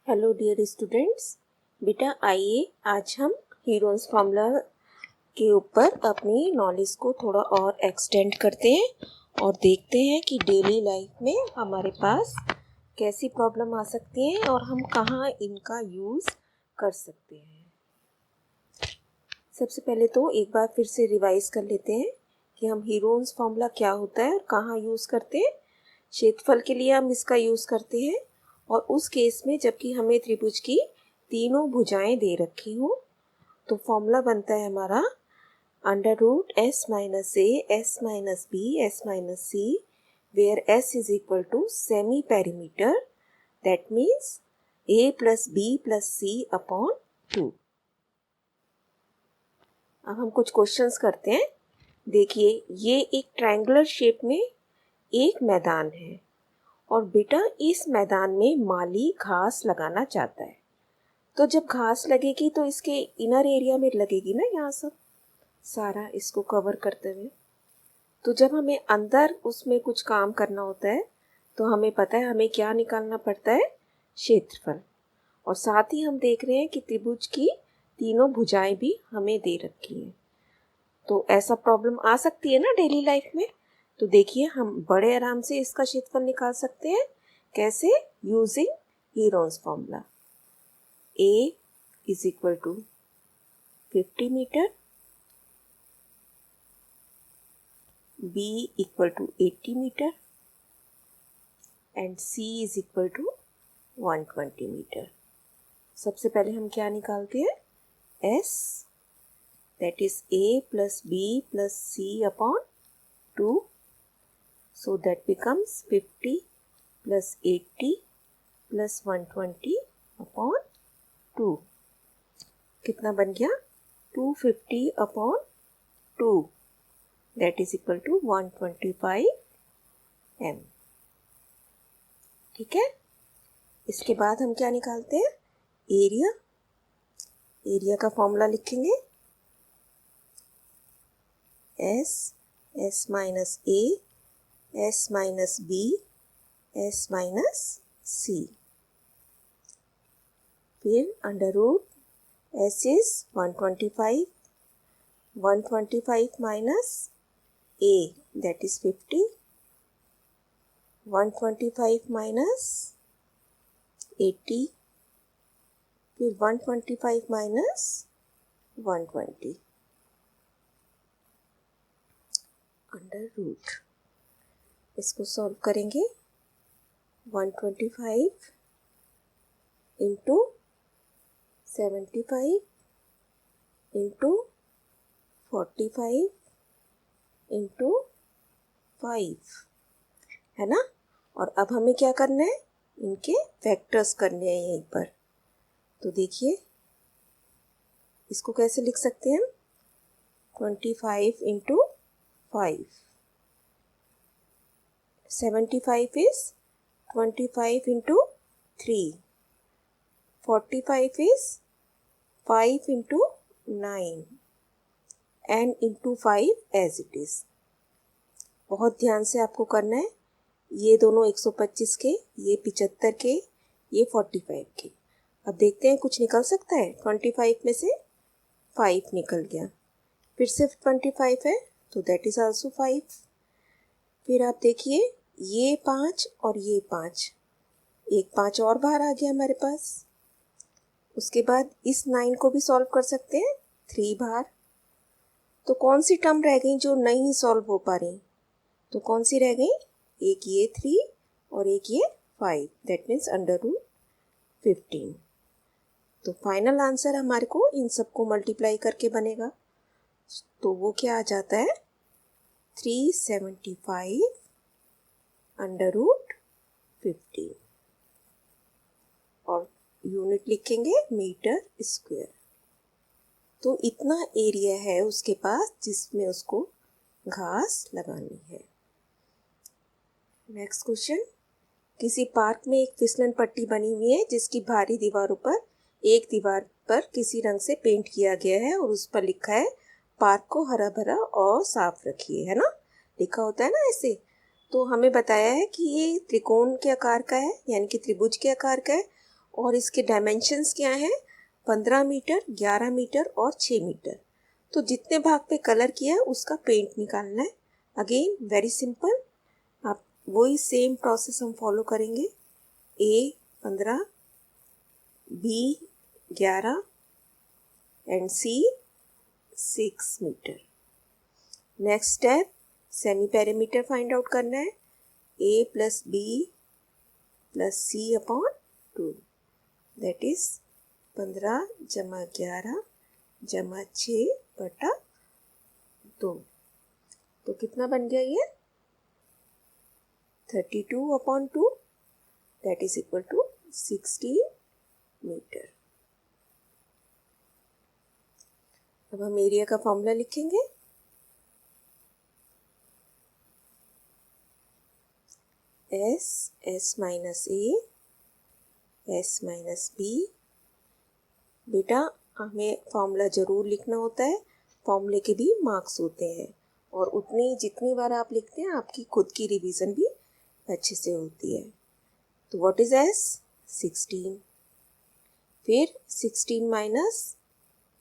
Hello dear students, बेटा आइए आज हम हीरोन्स फार्मूला के ऊपर अपनी नॉलेज को थोड़ा और एक्सटेंड करते हैं और देखते हैं कि डेली लाइफ में हमारे पास कैसी प्रॉब्लम आ सकती हैं और हम कहाँ इनका यूज़ कर सकते हैं। सबसे पहले तो एक बार फिर से रिवाइज कर लेते हैं कि हम हीरोन्स फार्मूला क्या होता है और कहाँ यूज़ करते हैं। क्षेत्रफल के लिए हम इसका यूज़ करते हैं और उस केस में जबकि हमें त्रिभुज की तीनों भुजाएं दे रखी हो तो फॉर्मूला बनता है हमारा under root s minus a s minus b s minus c where s is equal to semi perimeter that means a plus B plus C upon 2। अब हम कुछ क्वेश्चंस करते हैं। देखिए ये एक ट्रायंगुलर शेप में एक मैदान है और बेटा इस मैदान में माली घास लगाना चाहता है। तो जब घास लगेगी तो इसके इनर एरिया में लगेगी ना, यहाँ सब सारा इसको कवर करते हुए। तो जब हमें अंदर उसमें कुछ काम करना होता है तो हमें पता है हमें क्या निकालना पड़ता है, क्षेत्रफल। और साथ ही हम देख रहे हैं कि त्रिभुज की तीनों भुजाएं भी हमें दे रखी हैं। तो ऐसा प्रॉब्लम आ सकती है ना डेली लाइफ में। तो देखिए हम बड़े आराम से इसका क्षेत्रफल निकाल सकते हैं। कैसे? Using Heron's formula. A is equal to 50 metre, b equal to 80 metre and c is equal to 120 metre. सबसे पहले हम क्या निकालते हैं, s that is a plus B plus C upon 2। So that becomes 50 plus 80 plus 120 upon 2. कितना बन गया? 250 upon 2 that is equal to 125 m। ठीक है। इसके बाद हम क्या निकालते हैं, एरिया। एरिया का फॉर्मूला लिखेंगे एस माइनस ए S minus B, S minus C। फिर under root S is 125, 125 minus A that is 50, 125 minus 80, फिर 125 minus 120 अंडर रूट। इसको सॉल्व करेंगे 125 इंटू 75 इंटू 45 इंटू 5 है ना। और अब हमें क्या करना है, इनके फैक्टर्स करने हैं यहीं पर। तो देखिए इसको कैसे लिख सकते हैं हम, 25 into 5, 75 is 25 into 3, 45 is 5 into 9 and into 5 as it is। बहुत ध्यान से आपको करना है। ये दोनों 125 के, ये 75 के, ये 45 के। अब देखते हैं कुछ निकल सकता है। 25 में से 5 निकल गया, फिर से 25 है तो दैट इज आल्सो 5। फिर आप देखिए ये 5 और ये 5, एक 5 और बाहर आ गया हमारे पास। उसके बाद इस 9 को भी सॉल्व कर सकते हैं, 3 बाहर। तो कौन सी टर्म रह गई जो नहीं सॉल्व हो पा रही, तो कौन सी रह गई, एक ये 3 और एक ये 5 दैट मीन्स अंडर रूट 15। तो फाइनल आंसर हमारे को इन सबको मल्टीप्लाई करके बनेगा। तो वो क्या आ जाता है, 375 अंडर रूट 15 और यूनिट लिखेंगे मीटर स्क्वायर। तो इतना एरिया है उसके पास जिसमें उसको घास लगानी है। नेक्स्ट क्वेश्चन, किसी पार्क में एक फिसलन पट्टी बनी हुई है जिसकी बाहरी दीवारों पर एक दीवार पर किसी रंग से पेंट किया गया है और उस पर लिखा है पार्क को हरा भरा और साफ रखिए, है ना, लिखा होता है ना ऐसे। तो हमें बताया है कि ये त्रिकोण के आकार का है, यानी कि त्रिभुज के आकार का है और इसके डायमेंशंस क्या हैं, 15 मीटर, 11 मीटर और 6 मीटर। तो जितने भाग पे कलर किया है उसका पेंट निकालना है। अगेन वेरी सिंपल, आप वही सेम प्रोसेस हम फॉलो करेंगे। ए 15, बी 11 एंड सी 6 मीटर। Next step, semi perimeter find out करना है। A plus B plus C upon 2, that is 15 जमा 11 जमा 6 बटा 2। तो कितना बन गया ये, 32 upon 2, that is equal to 16 metre. अब हम एरिया का फॉर्मूला लिखेंगे। S minus a s minus b. बेटा हमें फॉर्मूला ज़रूर लिखना होता है, फॉर्मूले के भी मार्क्स होते हैं और उतनी जितनी बार आप लिखते हैं आपकी खुद की रिवीजन भी अच्छे से होती है। तो व्हाट इज एस, 16। फिर 16 माइनस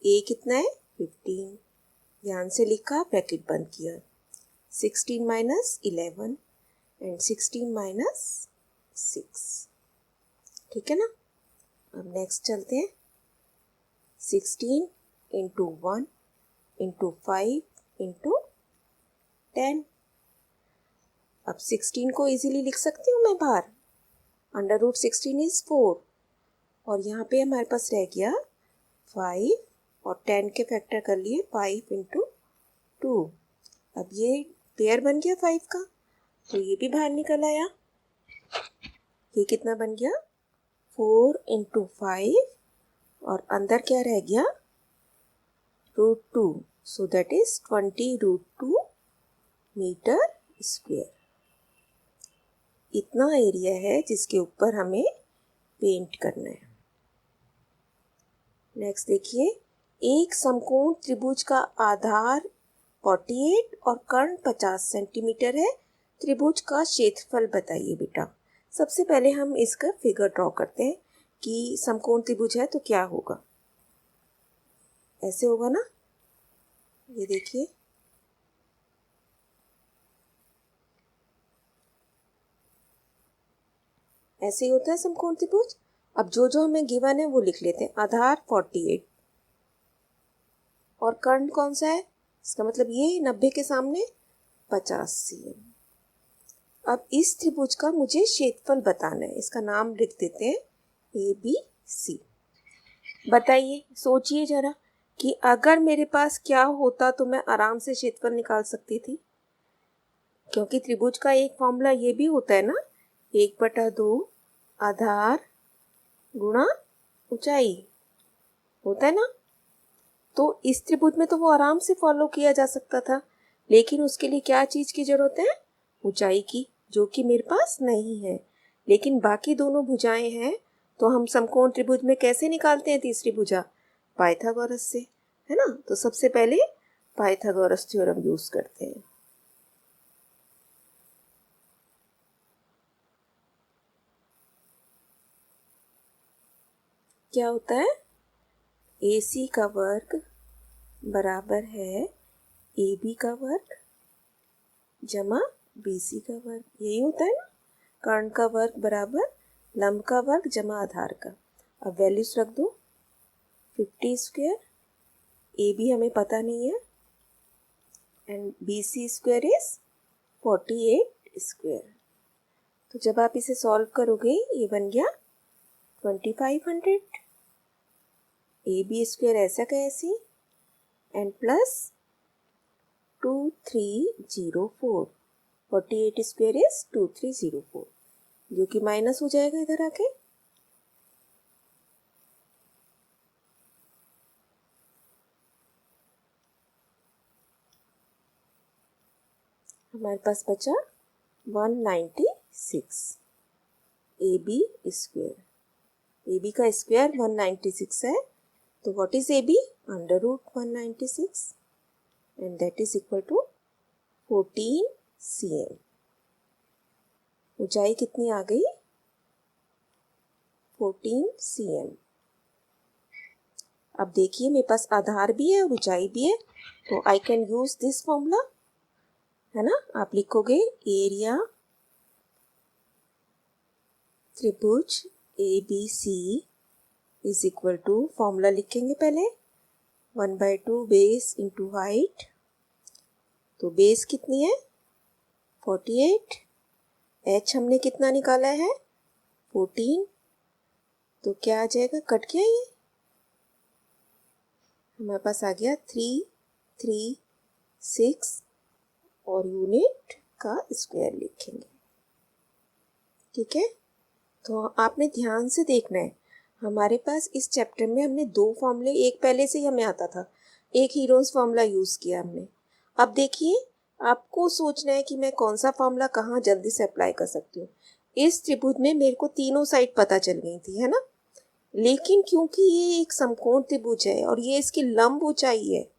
ए कितना है, 15। ध्यान से लिखा, ब्रैकेट बंद किया। 16 माइनस 11 एंड 16 माइनस 6, ठीक है ना। अब नेक्स्ट चलते हैं। 16 इंटू 1 इंटू 5 इंटू 10। अब 16 को इजीली लिख सकती हूँ मैं बाहर, अंडर रूट 16 इज 4 और यहाँ पे हमारे पास रह गया 5 और 10 के फैक्टर कर लिए 5 इंटू 2। अब ये पेयर बन गया 5 का, तो ये भी बाहर निकल आया। ये कितना बन गया, 4 इंटू 5 और अंदर क्या रह गया, root 2, so that is 20 root 2 metre square. इतना एरिया है जिसके ऊपर हमें पेंट करना है। नेक्स्ट देखिए, एक समकोण त्रिभुज का आधार 48 और कर्ण 50 सेंटीमीटर है। त्रिभुज का क्षेत्रफल बताइए बेटा। सबसे पहले हम इसका फिगर ड्रॉ करते हैं कि समकोण त्रिभुज है तो क्या होगा। ऐसे होगा ना, ये देखिए, ऐसे ही होता है समकोण त्रिभुज। अब जो जो हमें गिवन है वो लिख लेते हैं। आधार 48 और कर्ण कौन सा है, इसका मतलब ये 90 के सामने 50 cm। अब इस त्रिभुज का मुझे क्षेत्रफल बताना है, इसका नाम लिख देते हैं ABC। बताइए, सोचिए जरा कि अगर मेरे पास क्या होता तो मैं आराम से क्षेत्रफल निकाल सकती थी, क्योंकि त्रिभुज का एक फॉर्मूला ये भी होता है ना, 1/2 आधार गुणा ऊंचाई, होता है ना। तो इस त्रिभुज में तो वो आराम से फॉलो किया जा सकता था, लेकिन उसके लिए क्या चीज़ की जरूरत है, ऊंचाई की, जो कि मेरे पास नहीं है। लेकिन बाकी दोनों भुजाएं हैं, तो हम समकोण त्रिभुज में कैसे निकालते हैं तीसरी भुजा, पाइथागोरस से, है ना। तो सबसे पहले पाइथागोरस थ्योरम यूज करते हैं। क्या होता है, AC का वर्ग बराबर है AB का वर्ग जमा BC का वर्ग, यही होता है ना। कर्ण का वर्ग बराबर लंब का वर्ग जमा आधार का। अब वैल्यूज रख दो, 50 स्क्वायर, AB हमें पता नहीं है, and BC square is 48 square. तो जब आप इसे सॉल्व करोगे ये बन गया 2500। AB स्क्वायर ऐसा का ऐसी एंड प्लस 2304, 48 स्क्वायर इज 2304, जो कि माइनस हो जाएगा इधर आके। हमारे पास बचा 196। AB स्क्वायर, AB का स्क्वायर 196 है, तो what is AB, under root 196 and that is equal to 14 cm। ऊंचाई कितनी आ गई, 14 cm। अब देखिए मेरे पास आधार भी है और ऊंचाई भी है, तो I can use this formula, है ना। आप लिखोगे एरिया त्रिभुज ABC is equal to, formula लिखेंगे पहले 1/2 बेस इंटू हाइट। तो बेस कितनी है 48, h हमने कितना निकाला है 14, तो क्या आ जाएगा, कट गया ये, हमारे पास आ गया 3 3 6 और यूनिट का स्क्वायर लिखेंगे। ठीक है, तो आपने ध्यान से देखना है, हमारे पास इस चैप्टर में हमने दो फॉर्मूले, एक पहले से ही हमें आता था, एक हीरोन्स फॉर्मूला यूज़ किया हमने। अब देखिए आपको सोचना है कि मैं कौन सा फॉर्मूला कहाँ जल्दी से अप्लाई कर सकती हूँ। इस त्रिभुज में मेरे को तीनों साइड पता चल गई थी, है ना, लेकिन क्योंकि ये एक समकोण त्रिभुज है और ये इसकी लंब ऊंचाई है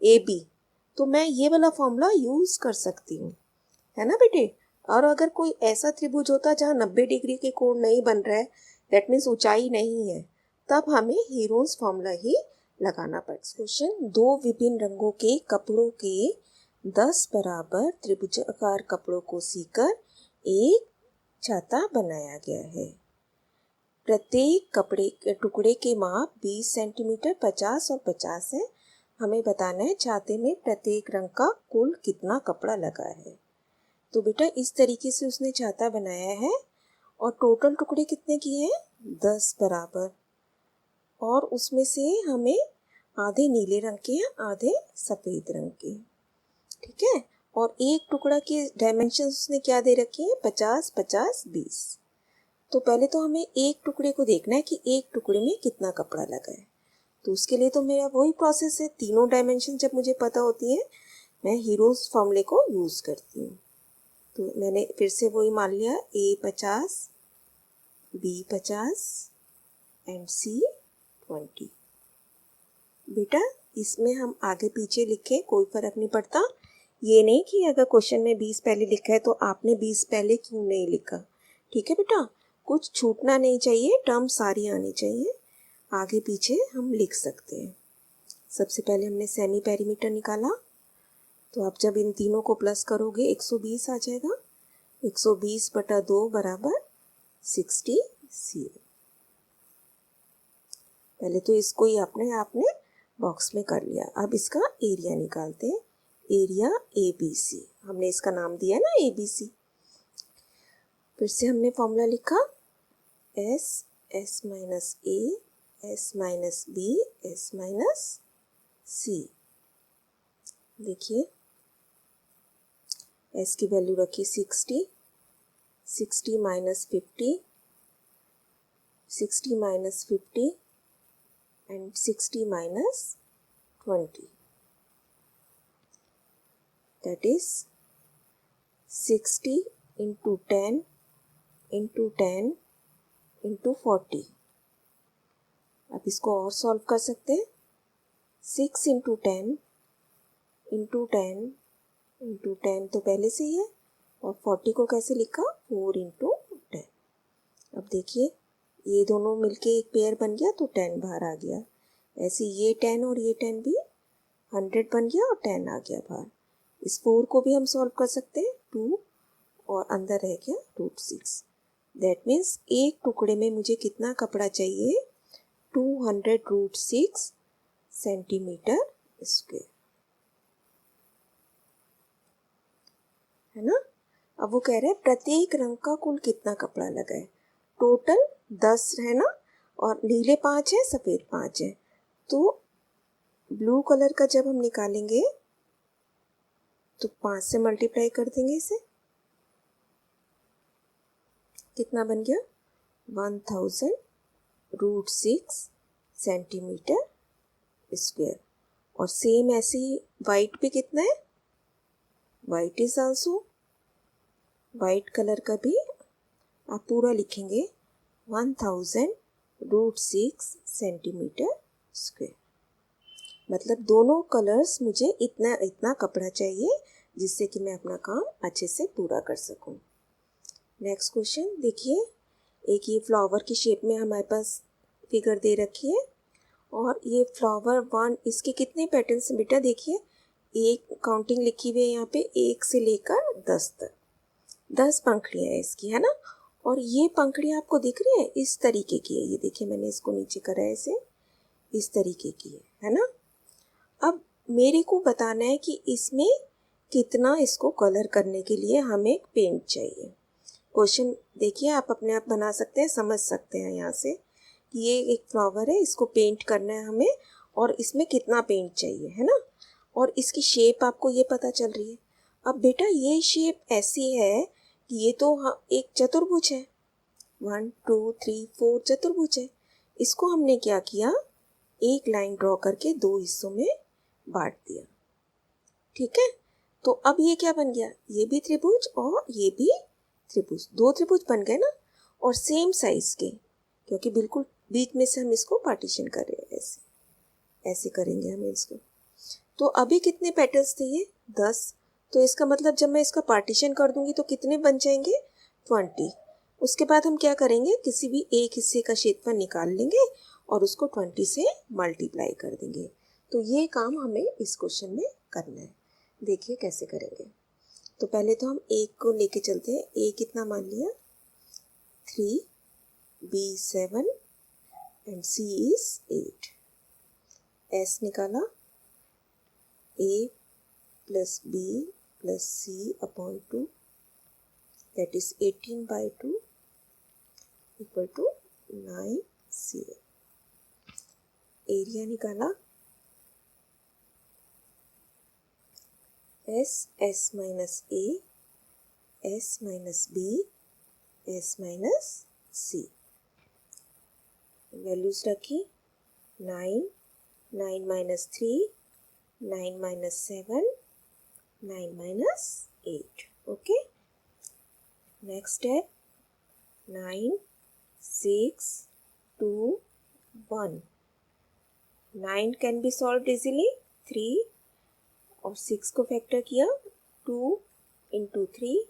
AB, तो मैं ये वाला फॉर्मूला यूज़ कर सकती हूँ, है ना बेटे। और अगर कोई ऐसा त्रिभुज होता जहाँ 90 डिग्री के कोण नहीं बन रहा है, दैट मीन्स ऊंचाई नहीं है, तब हमें हीरोन्स फॉर्मूला ही लगाना पड़ता। क्वेश्चन, दो विभिन्न रंगों के कपड़ों के 10 बराबर त्रिभुजाकार कपड़ों को सीकर एक छाता बनाया गया है। प्रत्येक कपड़े के टुकड़े के माप 20 सेंटीमीटर, 50 और 50 है। हमें बताना है छाते में प्रत्येक रंग का कुल कितना कपड़ा लगा है। तो बेटा इस तरीके से उसने छाता बनाया है और टोटल टुकड़े कितने किए हैं 10 बराबर, और उसमें से हमें आधे नीले रंग के हैं, आधे सफ़ेद रंग के। ठीक है, और एक टुकड़ा के डायमेंशन उसने क्या दे रखे हैं 50 50 20। तो पहले तो हमें एक टुकड़े को देखना है कि एक टुकड़े में कितना कपड़ा लगा है। तो उसके लिए तो मेरा वही प्रोसेस है, तीनों डायमेंशन जब मुझे पता होती है मैं हीरोज फॉर्मूले को यूज़ करती हूँ। तो मैंने फिर से वही मान लिया, A 50 B 50 एंड C 20। बेटा इसमें हम आगे पीछे लिखें कोई फ़र्क नहीं पड़ता, ये नहीं कि अगर क्वेश्चन में 20 पहले लिखा है तो आपने 20 पहले क्यों नहीं लिखा। ठीक है बेटा, कुछ छूटना नहीं चाहिए, टर्म सारी आनी चाहिए, आगे पीछे हम लिख सकते हैं। सबसे पहले हमने सेमी पेरीमीटर निकाला, तो आप जब इन तीनों को प्लस करोगे 120 आ जाएगा, 120/2 बराबर 60 cm। पहले तो इसको ही आपने बॉक्स में कर लिया। अब इसका एरिया निकालते हैं, एरिया ABC, हमने इसका नाम दिया ना ABC। फिर से हमने फॉर्मूला लिखा S minus A, S minus B, S minus C। देखिए S की वैल्यू रखी 60, 60 minus 50, 60 minus 50 and 60 minus 20, that is 60 into 10 into 10 into 40। अब इसको और सॉल्व कर सकते हैं, 6 into 10 into 10 into 10 तो पहले से ही है, और 40 को कैसे लिखा 4 into 10। अब देखिए ये दोनों मिलके एक पेयर बन गया तो 10 बाहर आ गया, ऐसे ये 10 और ये 10 भी 100 बन गया और 10 आ गया बाहर। इस 4 को भी हम सॉल्व कर सकते हैं, 2 और अंदर रह गया √6। दैट मीन्स एक टुकड़े में मुझे कितना कपड़ा चाहिए 200√6 सेंटीमीटर स्क्वायर, है ना। अब वो कह रहे हैं प्रत्येक रंग का कुल कितना कपड़ा लगा है, टोटल 10 है ना, और नीले 5 है, सफ़ेद 5 है। तो ब्लू कलर का जब हम निकालेंगे तो 5 से मल्टीप्लाई कर देंगे इसे, कितना बन गया 1000√6 सेंटीमीटर स्क्वायर। और सेम ऐसे ही वाइट पे कितना है, white is also, white colour का भी आप पूरा लिखेंगे 1000√6 सेंटीमीटर स्क्वायर। मतलब दोनों कलर्स मुझे इतना इतना कपड़ा चाहिए जिससे कि मैं अपना काम अच्छे से पूरा कर सकूं। नेक्स्ट क्वेश्चन देखिए, एक ये फ्लावर की शेप में हमारे पास फिगर दे रखी है, और ये फ्लावर 1, इसके कितने पैटर्न्स बेटा देखिए, एक काउंटिंग लिखी हुई है यहाँ पे 1 से लेकर 10 तक, 10 पंखुड़ियाँ है इसकी, है ना। और ये पंखुड़ियाँ आपको दिख रही है, इस तरीके की है, ये देखिए मैंने इसको नीचे करा है ऐसे, इस तरीके की है ना। अब मेरे को बताना है कि इसमें कितना इसको कलर करने के लिए हमें पेंट चाहिए। क्वेश्चन देखिए आप अपने आप बना सकते हैं, समझ सकते हैं यहाँ से कि ये एक फ्लावर है, इसको पेंट करना है हमें, और इसमें कितना पेंट चाहिए, है ना। और इसकी शेप आपको ये पता चल रही है। अब बेटा ये शेप ऐसी है कि ये तो एक चतुर्भुज है, 1 2 3 4 चतुर्भुज है। इसको हमने क्या किया, एक लाइन ड्रॉ करके 2 हिस्सों में बांट दिया, ठीक है। तो अब ये क्या बन गया, ये भी त्रिभुज और ये भी त्रिभुज, 2 त्रिभुज बन गए ना, और सेम साइज के, क्योंकि बिल्कुल बीच में से हम इसको पार्टीशन कर रहे हैं, ऐसे ऐसे करेंगे हम इसको। तो अभी कितने पेटल्स थे ये, 10। तो इसका मतलब जब मैं इसका पार्टीशन कर दूंगी तो कितने बन जाएंगे, 20। उसके बाद हम क्या करेंगे, किसी भी एक हिस्से का क्षेत्रफल निकाल लेंगे और उसको 20 से मल्टीप्लाई कर देंगे। तो ये काम हमें इस क्वेश्चन में करना है। देखिए कैसे करेंगे। तो पहले तो हम एक को लेके चलते हैं। ए कितना मान लिया, 3, B 7 and C is 8। S निकाला, A plus B plus C upon 2, that is 18/2 equal to 9 CM। Area निकाला, S minus A, S minus B, S minus C। Values रखी, 9, 9 माइनस 3, 9 माइनस 7, 9 माइनस 8। Okay, next step, 9 6 2 1। 9 can be solve easily, 3 और 6 को factor किया, 2 into 3,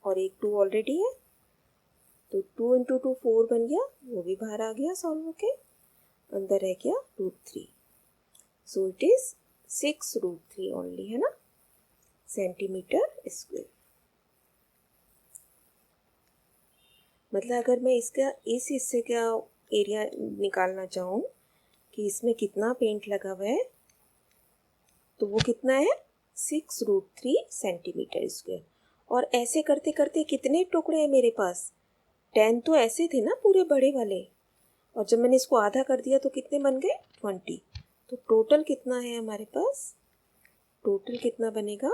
और एक 2 ऑलरेडी है, तो 2 इंटू 2 4 बन गया, वो भी बाहर आ गया सॉल्व होके, अंदर रह गया √3। सो इट इज 6√3 ओनली, है ना, सेंटीमीटर स्क्वायर। मतलब अगर मैं इसका इस हिस्से का एरिया निकालना चाहूँ कि इसमें कितना पेंट लगा हुआ है, तो वो कितना है, 6√3 सेंटीमीटर स्क्वायर। और ऐसे करते करते कितने टुकड़े हैं मेरे पास, 10 तो ऐसे थे ना पूरे बड़े वाले, और जब मैंने इसको आधा कर दिया तो कितने बन गए, 20। तो टोटल कितना है हमारे पास, टोटल कितना बनेगा,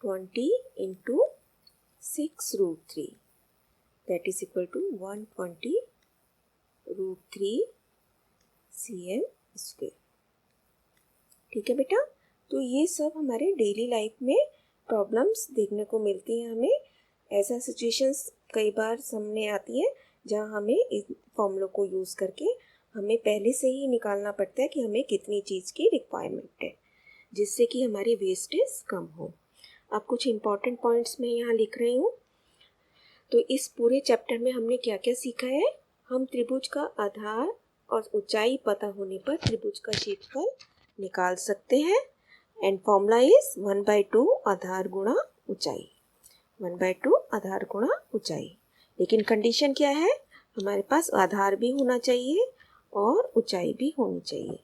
20 into 6√3, that is equal to 120√3 cm square. ठीक है बेटा। तो ये सब हमारे डेली लाइफ में प्रॉब्लम्स देखने को मिलती हैं हमें। ऐसा सिचुएशंस कई बार सामने आती है जहाँ हमें इस फॉर्मूलों को यूज़ करके हमें पहले से ही निकालना पड़ता है कि हमें कितनी चीज़ की रिक्वायरमेंट है, जिससे कि हमारी वेस्टेज कम हो। अब कुछ इम्पॉर्टेंट पॉइंट्स मैं यहाँ लिख रही हूँ। तो इस पूरे चैप्टर में हमने क्या क्या सीखा है, हम त्रिभुज का आधार और ऊंचाई पता होने पर त्रिभुज का क्षेत्रफल निकाल सकते हैं। एंड फॉर्मूला इज 1/2 आधार गुणा ऊंचाई, 1/2 आधार गुणा ऊंचाई। लेकिन कंडीशन क्या है, हमारे पास आधार भी होना चाहिए और ऊंचाई भी होनी चाहिए।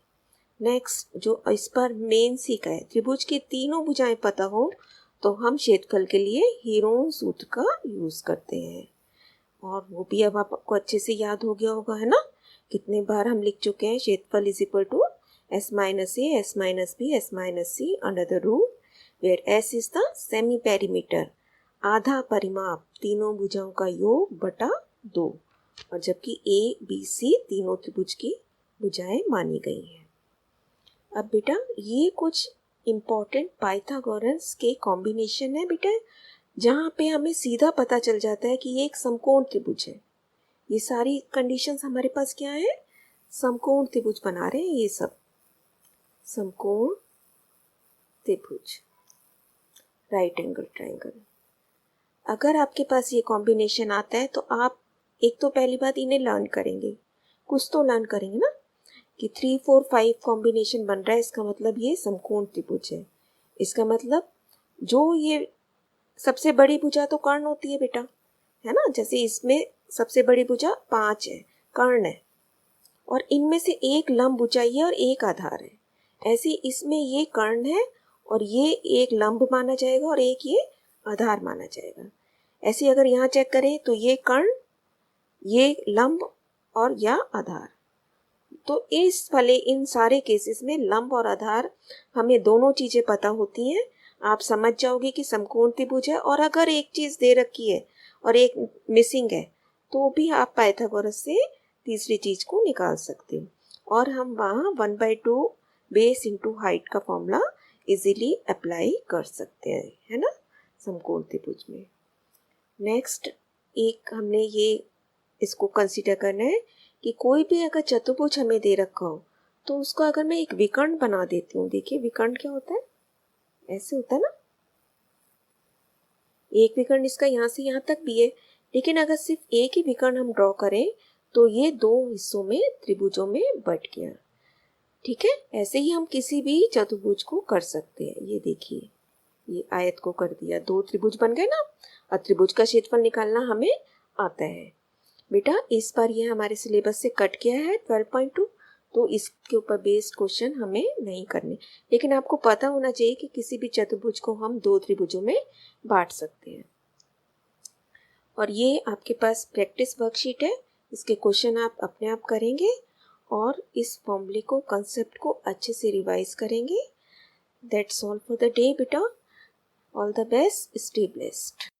नेक्स्ट जो इस पर मेन सीखा है, त्रिभुज की तीनों भुजाएं पता हो तो हम क्षेत्रफल के लिए हीरोन सूत्र का यूज़ करते हैं, और वो भी अब आपको अच्छे से याद हो गया होगा, है ना। कितने बार हम लिख चुके हैं, क्षेत्रफल is equal to S minus A, S minus B, S minus C under the root where S is the semi perimeter, आधा परिमाप तीनों भुजाओं का योग बटा 2, और जबकि A B C तीनों त्रिभुज की भुजाएं मानी गई हैं। अब बेटा ये कुछ इम्पॉर्टेंट पाइथागोरस के कॉम्बिनेशन है बेटा, जहाँ पे हमें सीधा पता चल जाता है कि ये एक समकोण त्रिभुज है। ये सारी कंडीशंस हमारे पास क्या है, समकोण त्रिभुज बना रहे हैं, ये सब समकोण त्रिभुज, राइट एंगल ट्रायंगल। अगर आपके पास ये कॉम्बिनेशन आता है तो आप एक तो पहली बात इन्हें लर्न करेंगे, कुछ तो लर्न करेंगे ना कि 3 4 5 कॉम्बिनेशन बन रहा है, इसका मतलब ये समकोण त्रिभुज है। इसका मतलब जो ये सबसे बड़ी भुजा तो कर्ण होती है बेटा, है ना, जैसे इसमें सबसे बड़ी भुजा 5 है, कर्ण है, और इनमें से एक लंब ऊंचाई है और एक आधार है। ऐसे इसमें ये कर्ण है और ये एक लंब माना जाएगा और एक ये आधार माना जाएगा। ऐसे अगर यहाँ चेक करें तो ये कर्ण, ये लंब और या आधार। तो इस वाले इन सारे केसेस में लंब और आधार हमें दोनों चीज़ें पता होती हैं, आप समझ जाओगे कि समकोण त्रिभुज है। और अगर एक चीज़ दे रखी है और एक मिसिंग है तो भी आप पाइथागोरस से तीसरी चीज़ को निकाल सकते हो, और हम वहाँ 1/2 बेस इंटू हाइट का फॉर्मूला इजीली अप्लाई कर सकते हैं, है ना, समकोण त्रिभुज में। नेक्स्ट एक हमने ये इसको कंसीडर करना है कि कोई भी अगर चतुर्भुज हमें दे रखा हो तो उसको अगर मैं एक विकर्ण बना देती हूँ, देखिए विकर्ण क्या होता है, ऐसे होता है ना, एक विकर्ण इसका यहाँ से यहाँ तक भी है, लेकिन अगर सिर्फ एक ही विकर्ण हम ड्रॉ करें तो ये दो हिस्सों में त्रिभुजों में बट गया। ठीक है, ऐसे ही हम किसी भी चतुर्भुज को कर सकते हैं। ये देखिए ये आयत को कर दिया, दो त्रिभुज बन गए ना। अब त्रिभुज का क्षेत्रफल निकालना हमें आता है बेटा। इस बार ये हमारे सिलेबस से कट गया है 12.2, तो इसके ऊपर बेस्ड क्वेश्चन हमें नहीं करने, लेकिन आपको पता होना चाहिए कि किसी भी चतुर्भुज को हम दो त्रिभुजों में बांट सकते हैं। और ये आपके पास प्रैक्टिस वर्कशीट है, इसके क्वेश्चन आप अपने आप करेंगे और इस फॉर्मूले को, कंसेप्ट को अच्छे से रिवाइज करेंगे। That's all for the day बेटा। All the best, stay blessed.